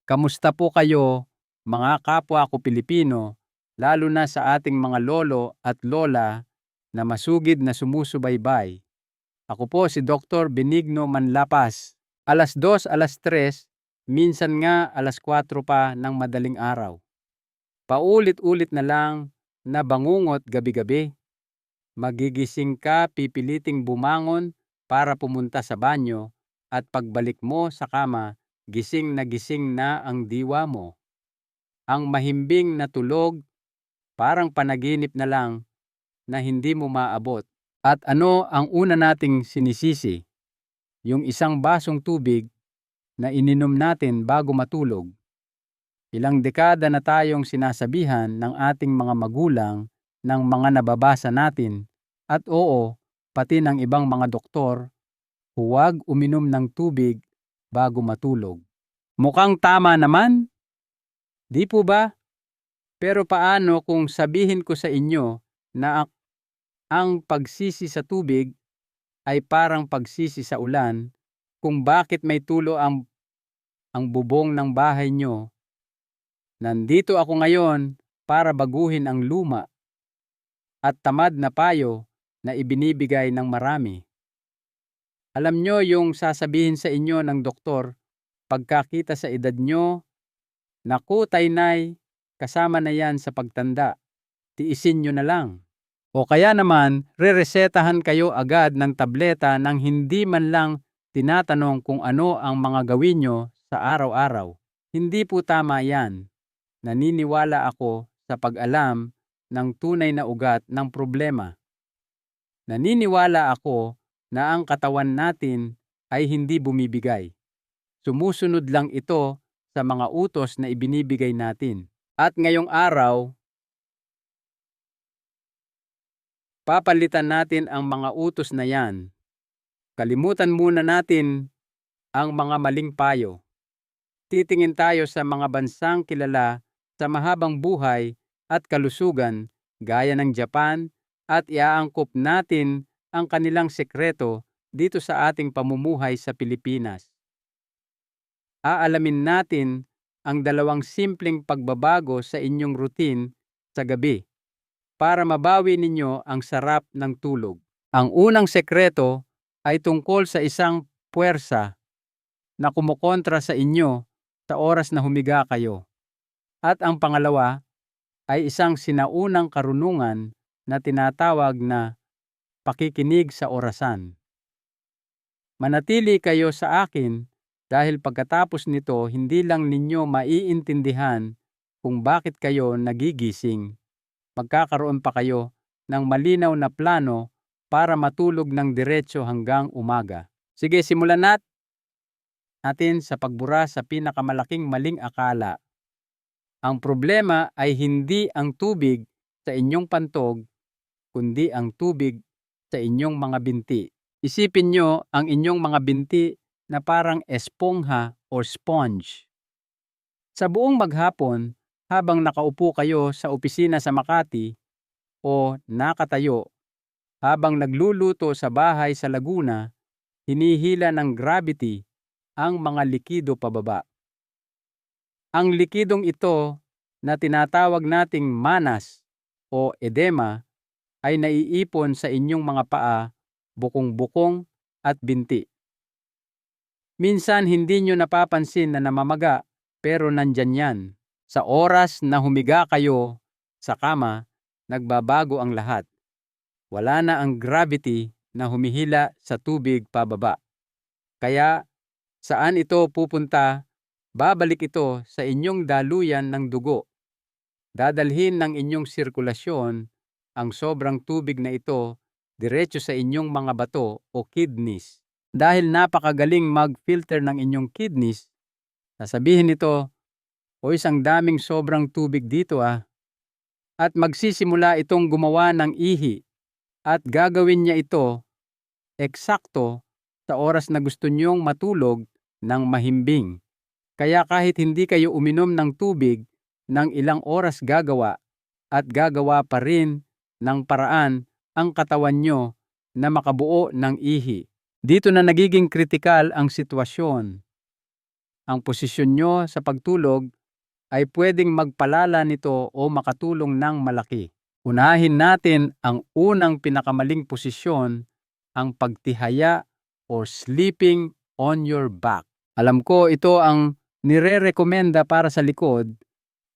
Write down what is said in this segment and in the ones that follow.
Kamusta po kayo, mga kapwa ko Pilipino, lalo na sa ating mga lolo at lola na masugid na sumusubaybay? Ako po si Dr. Benigno Manlapas. Alas 2, alas 3, minsan nga alas 4 pa ng madaling araw. Paulit-ulit na lang na bangungot gabi-gabi. Magigising ka, pipiliting bumangon para pumunta sa banyo at pagbalik mo sa kama, gising na ang diwa mo. Ang mahimbing na tulog, parang panaginip na lang na hindi mo maabot. At ano ang una nating sinisisi? Yung isang basong tubig na ininom natin bago matulog. Ilang dekada na tayong sinasabihan ng ating mga magulang, ng mga nababasa natin, at oo, pati ng ibang mga doktor, huwag uminom ng tubig bago matulog. Mukhang tama naman, di po ba? Pero paano kung sabihin ko sa inyo na ang pagsisi sa tubig ay parang pagsisi sa ulan, kung bakit may tulo ang bubong ng bahay nyo? Nandito ako ngayon para baguhin ang luma at tamad na payo na ibinibigay ng marami. Alam nyo yung sasabihin sa inyo ng doktor pagkakita sa edad nyo, naku tainay, kasama na yan sa pagtanda, tiisin nyo na lang. O kaya naman, reresetahan kayo agad ng tableta nang hindi man lang tinatanong kung ano ang mga gawin nyo sa araw-araw. Hindi po tama yan. Naniniwala ako sa pag-alam ng tunay na ugat ng problema. Naniniwala ako na ang katawan natin ay hindi bumibigay. Sumusunod lang ito sa mga utos na ibinibigay natin. At ngayong araw, papalitan natin ang mga utos na yan. Kalimutan muna natin ang mga maling payo. Titingin tayo sa mga bansang kilala sa mahabang buhay at kalusugan gaya ng Japan at iaangkop natin ang kanilang sekreto dito sa ating pamumuhay sa Pilipinas. Aalamin natin ang 2 simpleng pagbabago sa inyong routine sa gabi para mabawi ninyo ang sarap ng tulog. Ang unang sekreto ay tungkol sa isang puwersa na kumukontra sa inyo sa oras na humiga kayo. At ang pangalawa ay isang sinaunang karunungan na tinatawag na pakikinig sa orasan. Manatili kayo sa akin dahil pagkatapos nito hindi lang ninyo maiintindihan kung bakit kayo nagigising. Magkakaroon pa kayo ng malinaw na plano para matulog ng diretso hanggang umaga. Sige, simulan natin sa pagbura sa pinakamalaking maling akala. Ang problema ay hindi ang tubig sa inyong pantog, kundi ang tubig sa inyong mga binti. Isipin nyo ang inyong mga binti na parang espongha o sponge. Sa buong maghapon, habang nakaupo kayo sa opisina sa Makati o nakatayo, habang nagluluto sa bahay sa Laguna, hinihila ng gravity ang mga likido pababa. Ang likidong ito na tinatawag nating manas o edema ay naiipon sa inyong mga paa, bukong-bukong at binti. Minsan hindi nyo napapansin na namamaga pero nandyan yan. Sa oras na humiga kayo sa kama, nagbabago ang lahat. Wala na ang gravity na humihila sa tubig pababa. Kaya saan ito pupunta? Babalik ito sa inyong daluyan ng dugo. Dadalhin ng inyong sirkulasyon ang sobrang tubig na ito diretso sa inyong mga bato o kidneys. Dahil napakagaling mag-filter ng inyong kidneys, sasabihin nito, o isang daming sobrang tubig dito At magsisimula itong gumawa ng ihi at gagawin niya ito eksakto sa oras na gusto niyong matulog ng mahimbing. Kaya kahit hindi kayo uminom ng tubig ng ilang oras gagawa pa rin ng paraan ang katawan nyo na makabuo ng ihi. Dito na nagiging kritikal ang sitwasyon. Ang posisyon nyo sa pagtulog ay pwedeng magpalala nito o makatulong ng malaki. Unahin natin ang unang pinakamaling posisyon, ang pagtihaya or sleeping on your back. Alam ko ito ang nire-rekomenda para sa likod,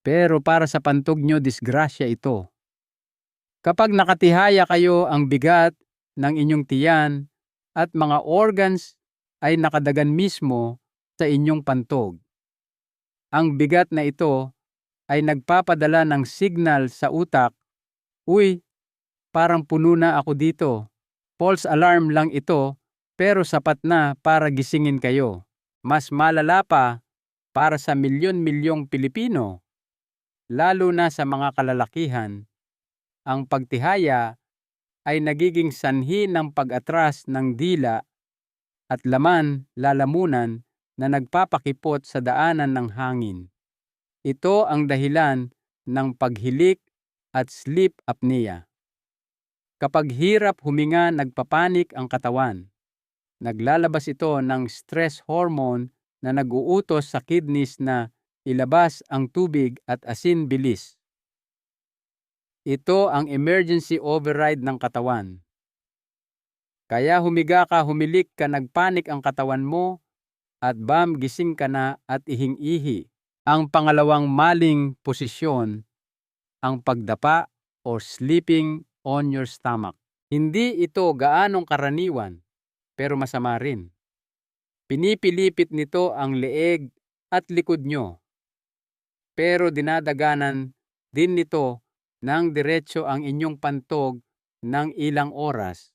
pero para sa pantog nyo disgrasya ito. Kapag nakatihaya kayo, ang bigat ng inyong tiyan at mga organs ay nakadagan mismo sa inyong pantog. Ang bigat na ito ay nagpapadala ng signal sa utak, "Uy, parang puno na ako dito." False alarm lang ito, pero sapat na para gisingin kayo. Mas malala pa para sa milyon-milyong Pilipino, lalo na sa mga kalalakihan. Ang pagtihaya ay nagiging sanhi ng pag-atras ng dila at lalamunan na nagpapakipot sa daanan ng hangin. Ito ang dahilan ng paghilik at sleep apnea. Kapag hirap huminga, nagpapanik ang katawan. Naglalabas ito ng stress hormone na nag-uutos sa kidneys na ilabas ang tubig at asin bilis. Ito ang emergency override ng katawan. Kaya humiga ka, humilik ka, nagpanik ang katawan mo, at bam, gising ka na at ihing-ihi. Ang pangalawang maling posisyon, ang pagdapa or sleeping on your stomach. Hindi ito gaanong karaniwan, pero masama rin. Pinipilipit nito ang leeg at likod nyo, pero dinadaganan din nito ng diretso ang inyong pantog ng ilang oras.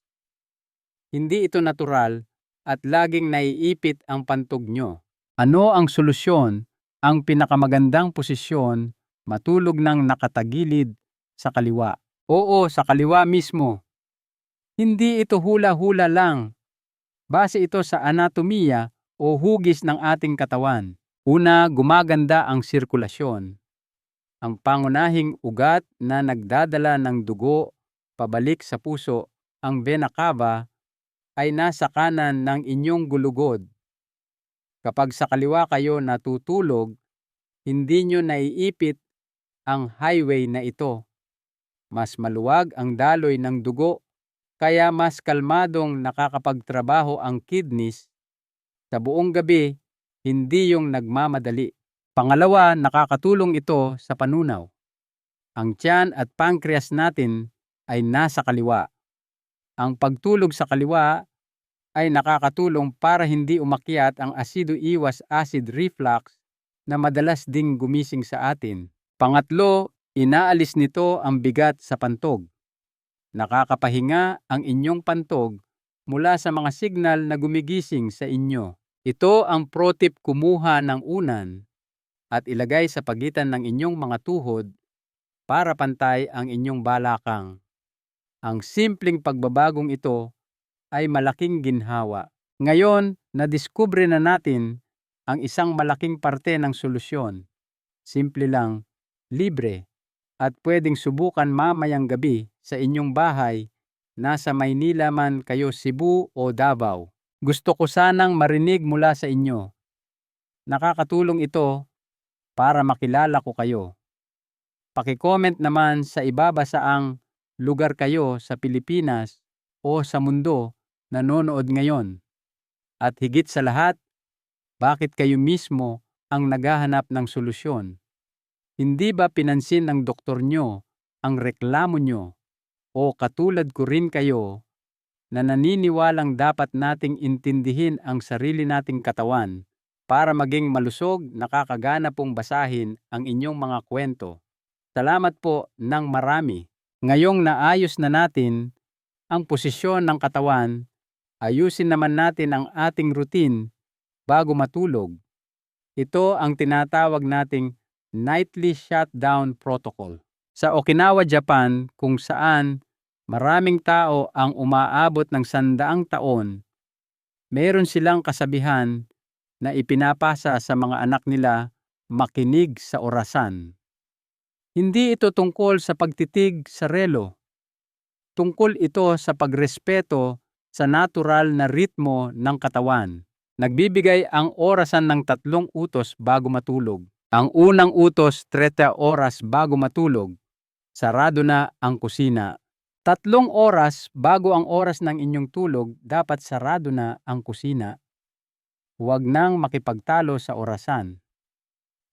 Hindi ito natural at laging naiipit ang pantog nyo. Ano ang solusyon? Ang pinakamagandang posisyon, matulog ng nakatagilid sa kaliwa. Oo, sa kaliwa mismo. Hindi ito hula-hula lang. Base ito sa anatomiya o hugis ng ating katawan. Una, gumaganda ang sirkulasyon. Ang pangunahing ugat na nagdadala ng dugo pabalik sa puso, ang vena cava, ay nasa kanan ng inyong gulugod. Kapag sa kaliwa kayo natutulog, hindi nyo naiipit ang highway na ito. Mas maluwag ang daloy ng dugo, kaya mas kalmadong nakakapagtrabaho ang kidneys. Sa buong gabi, hindi yung nagmamadali. Pangalawa, nakakatulong ito sa panunaw. Ang tiyan at pancreas natin ay nasa kaliwa. Ang pagtulog sa kaliwa ay nakakatulong para hindi umakyat ang asido-iwas acid reflux na madalas ding gumising sa atin. Pangatlo, inaalis nito ang bigat sa pantog. Nakakapahinga ang inyong pantog mula sa mga signal na gumigising sa inyo. Ito ang pro tip: kumuha ng unan at ilagay sa pagitan ng inyong mga tuhod para pantay ang inyong balakang. Ang simpleng pagbabagong ito ay malaking ginhawa. Ngayon, nadiskubre na natin ang isang malaking parte ng solusyon. Simple lang, libre, at pwedeng subukan mamayang gabi sa inyong bahay, nasa Maynila man kayo, Cebu o Davao. Gusto ko sanang marinig mula sa inyo. Nakakatulong ito para makilala ko kayo. Paki-comment naman sa ibaba saang lugar kayo sa Pilipinas o sa mundo nanonood ngayon. At higit sa lahat, bakit kayo mismo ang naghahanap ng solusyon? Hindi ba pinansin ng doktor nyo ang reklamo nyo? O katulad ko rin kayo na naniniwalang dapat nating intindihin ang sarili nating katawan para maging malusog? Nakakagana pong basahin ang inyong mga kwento. Salamat po ng marami. Ngayong naayos na natin ang posisyon ng katawan, ayusin naman natin ang ating routine bago matulog. Ito ang tinatawag nating nightly shutdown protocol. Sa Okinawa, Japan, kung saan maraming tao ang umaabot ng 100 taon, meron silang kasabihan na ipinapasa sa mga anak nila: makinig sa orasan. Hindi ito tungkol sa pagtitig sa relo. Tungkol ito sa pagrespeto sa natural na ritmo ng katawan. Nagbibigay ang orasan ng 3 utos bago matulog. Ang unang utos, 30 oras bago matulog, sarado na ang kusina. 3 oras bago ang oras ng inyong tulog, dapat sarado na ang kusina. Huwag nang makipagtalo sa orasan.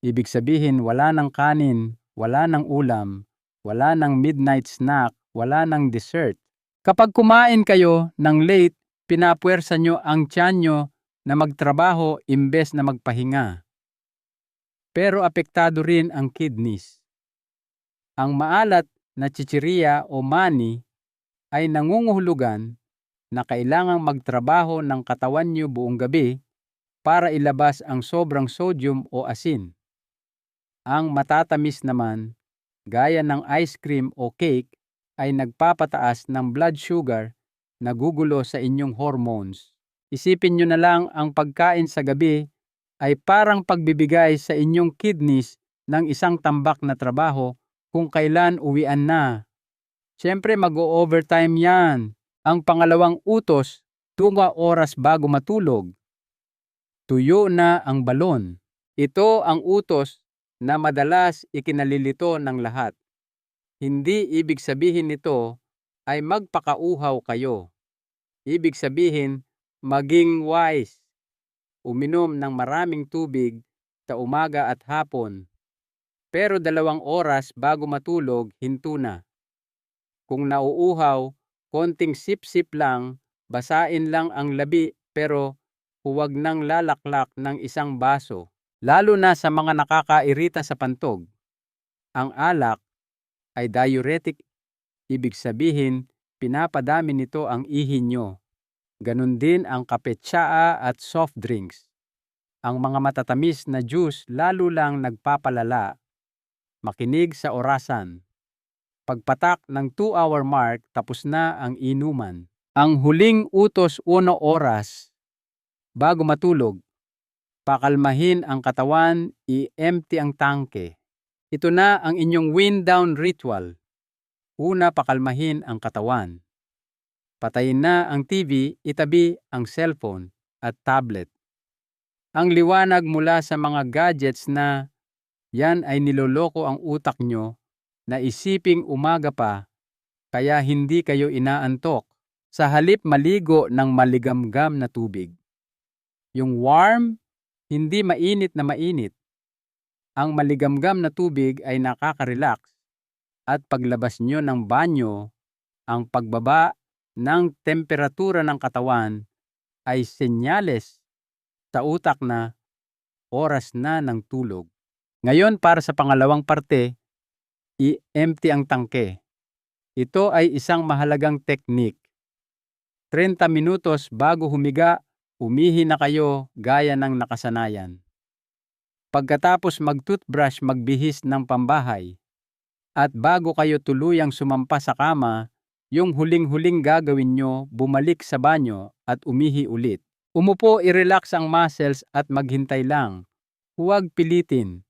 Ibig sabihin, wala ng kanin, wala ng ulam, wala ng midnight snack, wala ng dessert. Kapag kumain kayo ng late, pinapuwersa nyo ang tiyan nyo na magtrabaho imbes na magpahinga. Pero apektado rin ang kidneys. Ang maalat na chichirya o mani ay nangunguhulugan na kailangang magtrabaho ng katawan nyo buong gabi para ilabas ang sobrang sodium o asin. Ang matatamis naman, gaya ng ice cream o cake, ay nagpapataas ng blood sugar na gugulo sa inyong hormones. Isipin nyo na lang ang pagkain sa gabi ay parang pagbibigay sa inyong kidneys ng isang tambak na trabaho kung kailan uwian na. Siyempre mag-o-overtime yan. Ang pangalawang utos, 2 oras bago matulog. Tuyo na ang balon. Ito ang utos na madalas ikinalilito ng lahat. Hindi ibig sabihin nito ay magpakauhaw kayo. Ibig sabihin, maging wise. Uminom ng maraming tubig sa umaga at hapon. Pero 2 oras bago matulog, hinto na. Kung nauuhaw, konting sip-sip lang, basain lang ang labi pero huwag nang lalaklak ng isang baso. Lalo na sa mga nakakairita sa pantog. Ang alak ay diuretic, ibig sabihin pinapadami nito ang ihi nyo. Ganon din ang kape, tsaa at soft drinks. Ang mga matatamis na juice lalo lang nagpapalala. Makinig sa orasan. Pagpatak ng 2-hour mark, tapos na ang inuman. Ang huling utos, 1 oras bago matulog. Pakalmahin ang katawan, i-empty ang tangke. Ito na ang inyong wind down ritual. Una, pakalmahin ang katawan. Patayin na ang TV, itabi ang cellphone at tablet. Ang liwanag mula sa mga gadgets na yan ay niloloko ang utak nyo na isiping umaga pa kaya hindi kayo inaantok. Sa halip maligo ng maligamgam na tubig. Yung warm, hindi mainit na mainit. Ang maligamgam na tubig ay nakaka-relax at paglabas nyo ng banyo, ang pagbaba ng temperatura ng katawan ay senyales sa utak na oras na ng tulog. Ngayon para sa pangalawang parte, i-empty ang tangke. Ito ay isang mahalagang teknik. 30 minutos bago humiga, umihi na kayo gaya ng nakasanayan. Pagkatapos mag-toothbrush, magbihis ng pambahay. At bago kayo tuluyang sumampa sa kama, yung huling-huling gagawin nyo, bumalik sa banyo at umihi ulit. Umupo, i-relax ang muscles at maghintay lang. Huwag pilitin.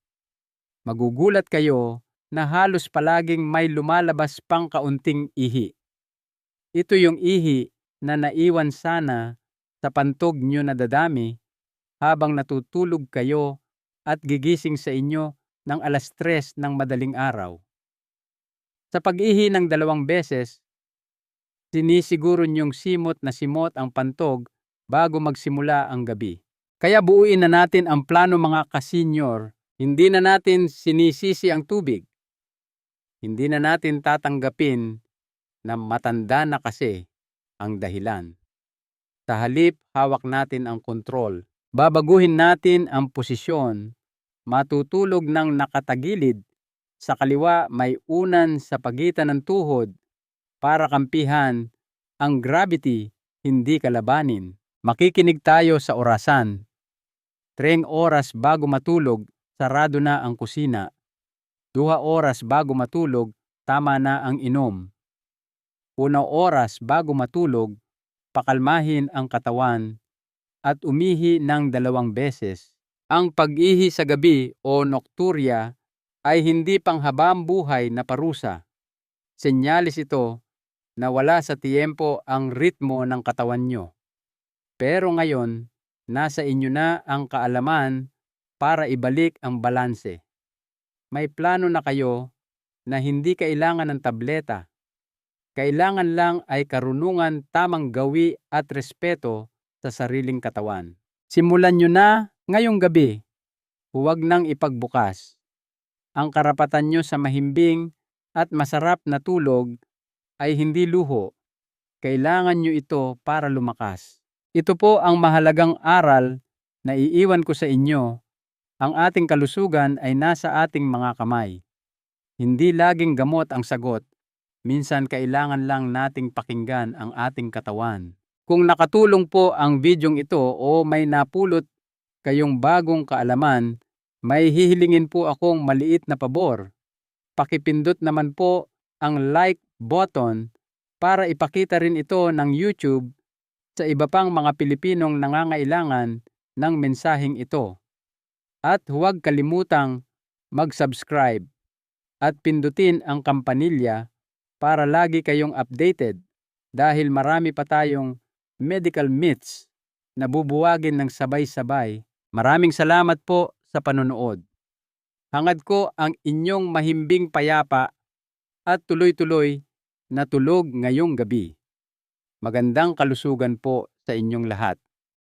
Magugulat kayo na halos palaging may lumalabas pang kaunting ihi. Ito yung ihi na naiwan sana sa pantog nyo na dadami habang natutulog kayo at gigising sa inyo ng 3:00 ng madaling araw. Sa pag-ihi ng 2 beses, sinisiguro nyong simot na simot ang pantog bago magsimula ang gabi. Kaya buuin na natin ang plano mga ka-senior. Hindi na natin sinisisi ang tubig. Hindi na natin tatanggapin na matanda na kasi ang dahilan. Sa halip, hawak natin ang kontrol. Babaguhin natin ang posisyon. Matutulog ng nakatagilid. Sa kaliwa may unan sa pagitan ng tuhod para kampihan ang gravity, hindi kalabanin. Makikinig tayo sa orasan. 3 oras bago matulog, sarado na ang kusina. 2 oras bago matulog, tama na ang inom. 1 oras bago matulog, pakalmahin ang katawan at umihi ng 2 beses. Ang pag-ihi sa gabi o nocturia ay hindi panghabang buhay na parusa. Senyales ito na wala sa tiyempo ang ritmo ng katawan nyo. Pero ngayon, Nasa inyo na ang kaalaman para ibalik ang balanse. May plano na kayo na hindi kailangan ng tableta. Kailangan lang ay karunungan, tamang gawi at respeto sa sariling katawan. Simulan nyo na ngayong gabi. Huwag nang ipagbukas. Ang karapatan nyo sa mahimbing at masarap na tulog ay hindi luho. Kailangan nyo ito para lumakas. Ito po ang mahalagang aral na iiwan ko sa inyo. Ang ating kalusugan ay nasa ating mga kamay. Hindi laging gamot ang sagot. Minsan kailangan lang nating pakinggan ang ating katawan. Kung nakatulong po ang bidyong ito o may napulot kayong bagong kaalaman, may hihilingin po akong maliit na pabor. Pakipindot naman po ang like button para ipakita rin ito ng YouTube sa iba pang mga Pilipinong nangangailangan ng mensaheng ito. At huwag kalimutang mag-subscribe at pindutin ang kampanilya para lagi kayong updated dahil marami pa tayong medical myths na bubuwagin ng sabay-sabay. Maraming salamat po sa panonood. Hangad ko ang inyong mahimbing payapa at tuloy-tuloy na tulog ngayong gabi. Magandang kalusugan po sa inyong lahat.